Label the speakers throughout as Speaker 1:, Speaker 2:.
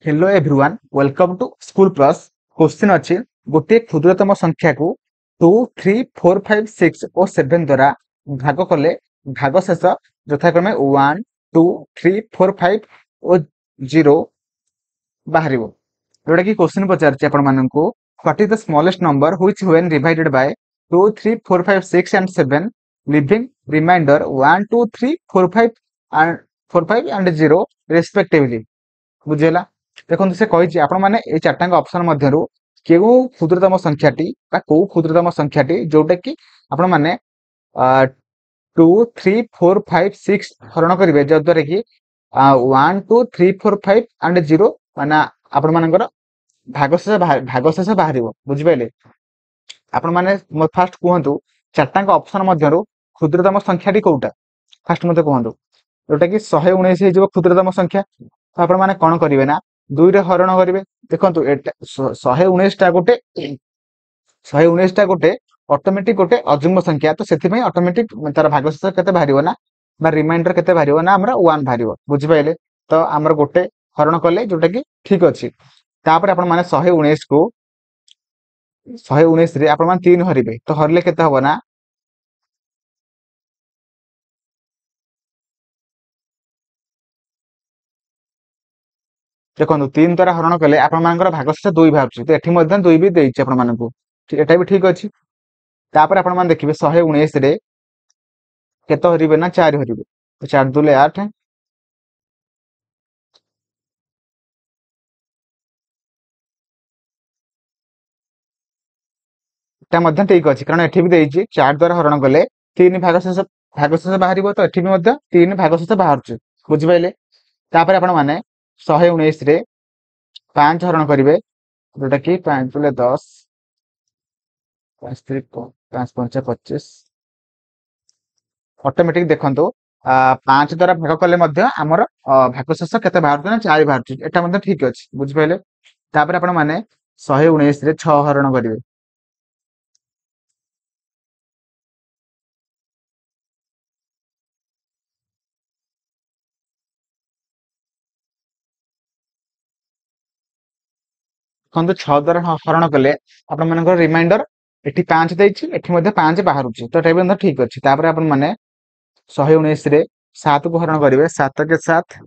Speaker 1: Hello everyone welcome to School Plus. Question अच्छी गोटे क्षुद्रतम संख्या को 2, 3, 4, 5, 6 और 7 द्वारा भाग कले भागशेष यथाक्रमे 1, 2, 3, 4, 5 और 0 बाहर जोटा कि क्वेश्चन पचार आपको what is the smallest number which when divided by 2, 3, 4, 5, 6 and 7 leaving remainder 1, 2, 3, 4, 5 and 0 respectively. बुझेगा देखो से कही आपण मैंने ये चार्टाक ऑप्शन मध्य केउ क्षुद्रतम संख्याटी कौ क्षुद्रतम संख्याटी जोटा कि आपण मैंने 2, 3, 4, 5, 6 हरण करेंगे जद्वारा कि 1, 2, 3, 4, 5 एंड 0 माने आपण मानकर भागशेष बाहर बुझिपारे। आपण मैंने फास्ट कहतु चार्टाक ऑप्शन मध्य क्षुद्रतम संख्याटी कौटा फास्ट मत कहतु जोटा कि 119 हो क्षुद्रतम संख्या। तो आपण मैंने कौन करेंगे ना 2 रे हरण करेंगे। देखो 119 टा गोटे 119 टा गोटे ऑटोमेटिक गोटे अजुग्म संख्या तो से ऑटोमेटिक तार भागशेष केते बाहर ना रिमाइंडर केते बाहर ना हमरा 1 बाहर बुझिपारे। तो आमर गोटे हरण कले जोटा कि ठीक अच्छी तापर आपण मैंने 119 को 119 रे आपण मैंने 3 हरिबे तो हरले केते हबो ना देखो 3 द्वारा हरण कले आपण मानकर भागशेष 2 बाहर तो एठी मध्य 2 भी देइछि आपण मानकू एटा भी ठीक अच्छी। तापर आपण माने देखिबे 119 रे केते हरिबे ना 4 हरिबे तो 4 दुले 8 ता मध्य ठीक अच्छी कारण एठी भी देइछि 4 द्वारा हरण कले 3 भागशेष बाहरिबो तो एठी भी मध्य 3 भागशेष बाहरछु बुझिपाइले। तापर आपण माने 119 रे 5 हरण करिवे जोटा कि 5 दुले 10 5 3 5 5 25 ऑटोमेटिक देखंतु 5 द्वारा भाग कले मध्य हमर भागशेष केते बाहर ना 4 बाहर एटा मध्य ठीक अछि बुझिपाइले। तापर आपण माने 119 रे 6 हरण करिवे देखो 6 द्वारा हरण कले आपण मानकर रिमाइंडर एठी 5 देइछि एठी मध्य 5 बाहरुछि तो एटा भी ठीक अछि। तापर आपण माने 119 रे 7 को हरण करिवे 7 के 7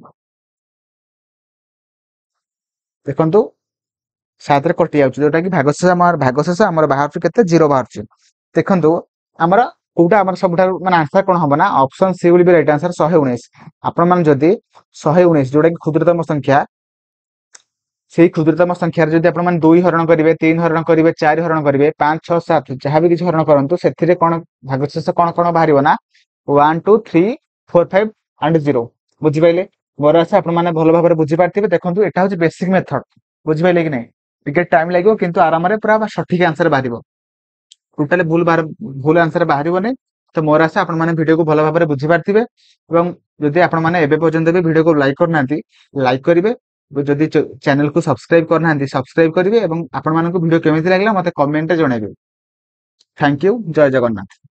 Speaker 1: देखंतु 7 रे कटि जाउछि जोटा कि भागशेष हमर बाहर केते 0 बाहर देखंतु हमर कोउटा हमर सबठार माने आंसर कोन हबो ना option C will be right answer 119। आपण मान जदी 119 जोटा कि क्षुद्रतम संख्या से क्षुद्रतम संख्यार जदि आपण मान 2 हरण करिवे 3 हरण करिवे 4 हरण करिवे 5 6 7 जहाँ भी किसी हरण करंतु सेथिरे कोन भागशेष कोन कोन बाहरिबो ना 1 2 3 4 5 एंड 0 बुझि पाइले। मोर आशा आपण माने भलो भाबरे बुझि पारथिबे। देखंतु एटा होची बेसिक मेथड बुझि पाइले कि नै टिके टाइम लागिवो किंतु आराम रे पूरा सठिक आंसर बाहरिबो टोटली भूल आंसर बाहरिबो नै। तो मोर आशा आपण माने वीडियो को भलो भाबरे बुझि पारथिबे एवं जदि आपण माने एबे पर्यंत भी वीडियो को लाइक करनांती लाइक करिवे जदि चैनल को सब्सक्राइब करनांती सब्सक्राइब करिवे एवं आपण मानको वीडियो केमिति लागला मते कमेंट रे जणाइबे। थैंक यू जय जगन्नाथ।